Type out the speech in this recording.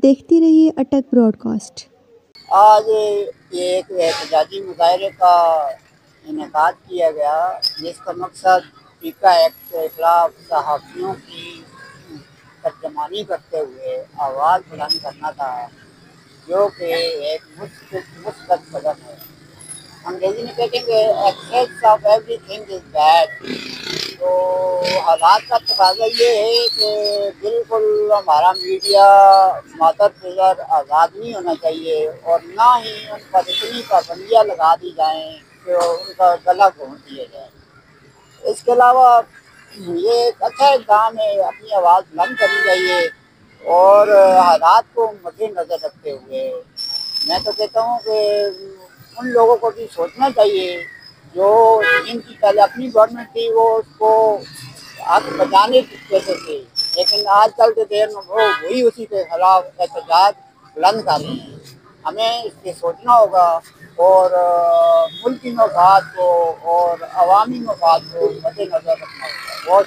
دیکھتے رہیے اٹک Broad cost. آج ایک احتجاجی مظاہرے کا انعقاد کیا گیا جس کا مقصد پیکا ایکٹ کے خلاف صحافیوں کی ترجمانی کرتے ہوئے آواز بلند کرنا تھا، جو کہ ایک مثبت قدم ہے۔ انگریزی میں کہتے ہیں کہ access of every thing is bad. تو حالات کا تقاضا یہ ہے کہ بالکل ہمارا میڈیا مادر نظر آزاد نہیں ہونا چاہیے، اور نہ ہی ان پر اتنی پابندیاں لگا دی جائیں کہ ان کا گلا گھونٹ دیا جائے۔ اس کے علاوہ یہ ایک اچھا اقدام ہے، اپنی آواز بلند کرنی چاہیے، اور حالات کو مد نظر رکھتے ہوئے میں تو کہتا ہوں کہ ان لوگوں کو بھی سوچنا چاہیے جو جن کی پہلے اپنی گورنمنٹ تھی وہ اس کو حق بجانے کہتے تھے، لیکن آج کل کے دیر میں وہ وہی اسی کے خلاف احتجاج بلند کر رہے ہیں۔ ہمیں اس پہ سوچنا ہوگا اور ملکی مفاد کو اور عوامی مفاد کو مد نظر رکھنا ہوگا۔ بہت